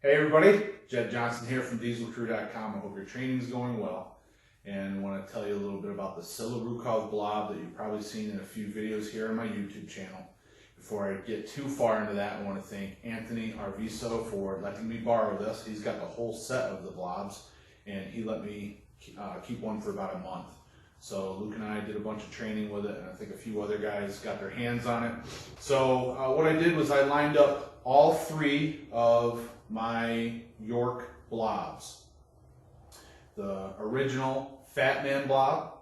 Hey everybody, Jed Johnson here from dieselcrew.com. I hope your training's going well, and I want to tell you a little bit about the Silarukov Blob that you've probably seen in a few videos here on my YouTube channel. Before I get too far into that, I want to thank Anthony Arviso for letting me borrow this. He's got the whole set of the blobs, and he let me keep one for about a month. So Luke and I did a bunch of training with it, and I think a few other guys got their hands on it. So what I did was I lined up all three of my York blobs. The original Fatman blob,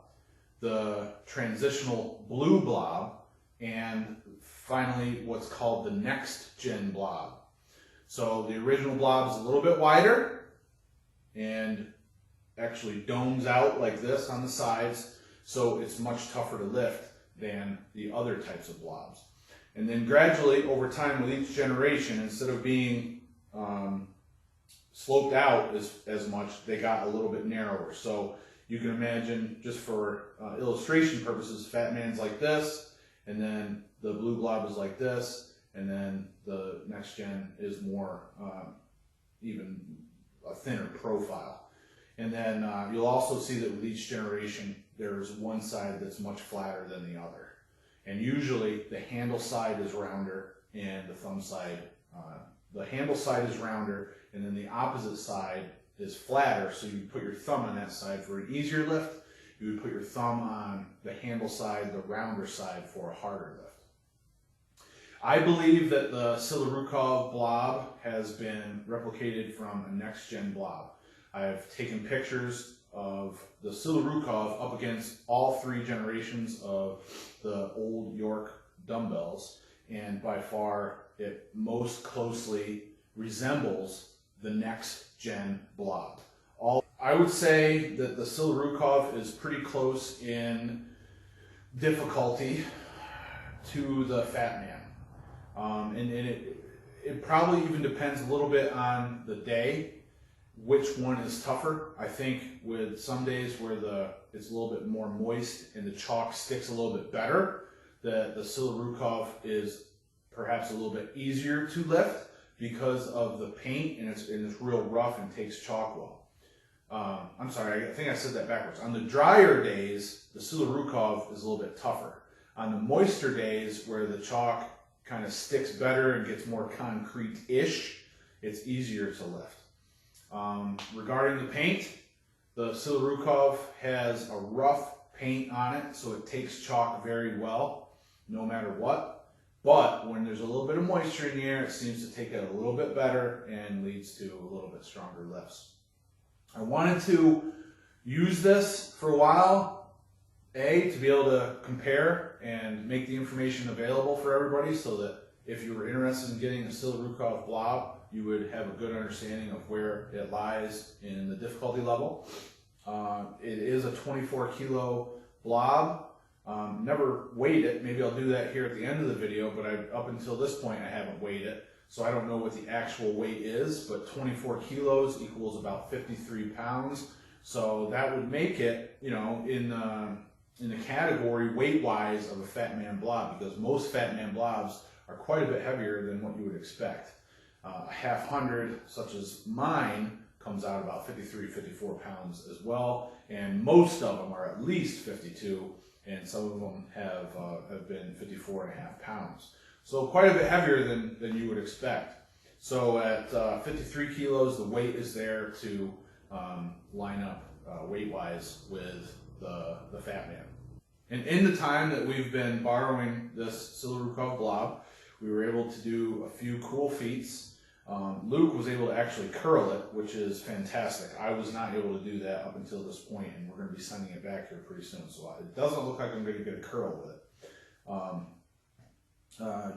the transitional blue blob, and finally what's called the Next Gen Blob. So the original blob is a little bit wider and actually domes out like this on the sides, so it's much tougher to lift than the other types of blobs. And then gradually over time with each generation, instead of being sloped out as much, they got a little bit narrower. So you can imagine, just for illustration purposes, Fatman's like this, and then the blue blob is like this, and then the Next Gen is more even a thinner profile. And then you'll also see that with each generation, there's one side that's much flatter than the other. And usually the handle side is rounder and the thumb side, the handle side is rounder, and then the opposite side is flatter, so you put your thumb on that side for an easier lift. You would put your thumb on the handle side, the rounder side, for a harder lift. I believe that the Silarukov Blob has been replicated from a Next Gen Blob. I've taken pictures of the Silarukov up against all three generations of the old York dumbbells, and by far it most closely resembles the Next Gen Blob. I would say that the Silarukov is pretty close in difficulty to the Fatman. And it probably even depends a little bit on the day which one is tougher. I think with some days where it's a little bit more moist and the chalk sticks a little bit better, the Silarukov is perhaps a little bit easier to lift because of the paint, and it's real rough and takes chalk well. I'm sorry, I think I said that backwards. On the drier days, the Silarukov is a little bit tougher. On the moister days where the chalk kind of sticks better and gets more concrete-ish, it's easier to lift. Regarding the paint, the Silarukov has a rough paint on it, so it takes chalk very well, no matter what. But when there's a little bit of moisture in the air, it seems to take it a little bit better and leads to a little bit stronger lifts. I wanted to use this for a while, to be able to compare and make the information available for everybody, so that if you were interested in getting a Silarukov Blob, you would have a good understanding of where it lies in the difficulty level. It is a 24 kilo blob. Never weighed it. Maybe I'll do that here at the end of the video, but up until this point I haven't weighed it, so I don't know what the actual weight is, but 24 kilos equals about 53 pounds. So that would make it, in the category weight-wise of a Fatman blob, because most Fatman blobs are quite a bit heavier than what you would expect. A half hundred, such as mine, comes out about 53, 54 pounds as well, and most of them are at least 52, and some of them have been 54 and a half pounds. So quite a bit heavier than you would expect. So at 53 kilos, the weight is there to line up weight-wise with the Fatman. And in the time that we've been borrowing this Silarukov Blob, we were able to do a few cool feats. Luke was able to actually curl it, which is fantastic. I was not able to do that up until this point, and we're going to be sending it back here pretty soon. So it doesn't look like I'm going to get a curl with it.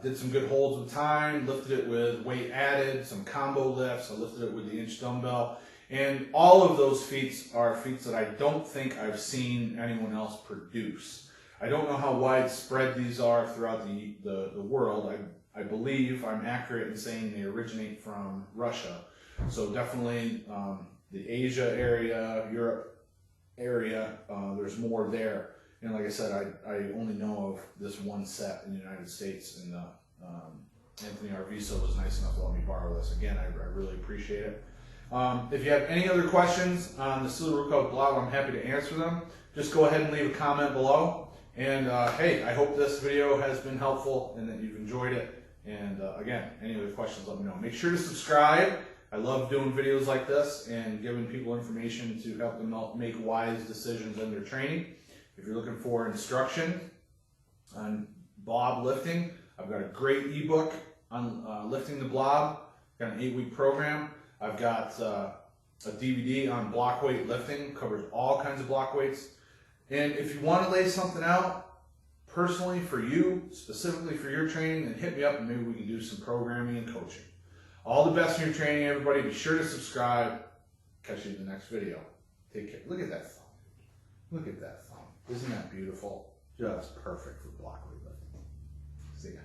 Did some good holds with time, lifted it with weight added, some combo lifts. I lifted it with the inch dumbbell. And all of those feats are feats that I don't think I've seen anyone else produce. I don't know how widespread these are throughout the world. I believe I'm accurate in saying they originate from Russia. So definitely the Asia area, Europe area, there's more there. And like I said, I only know of this one set in the United States, in the Anthony Arviso was nice enough to let me borrow this. Again, I really appreciate it. If you have any other questions on the Silarukov Blob, I'm happy to answer them. Just go ahead and leave a comment below. And hey, I hope this video has been helpful and that you've enjoyed it. And again, any other questions, let me know. Make sure to subscribe. I love doing videos like this and giving people information to help them make wise decisions in their training. If you're looking for instruction on blob lifting, I've got a great ebook on lifting the blob. I've got an 8-week program. I've got a DVD on block weight lifting, covers all kinds of block weights. And if you want to lay something out personally for you, specifically for your training, then hit me up and maybe we can do some programming and coaching. All the best in your training, everybody. Be sure to subscribe. Catch you in the next video. Take care. Look at that thumb. Look at that thumb. Isn't that beautiful? Just perfect for block weight lifting. See ya.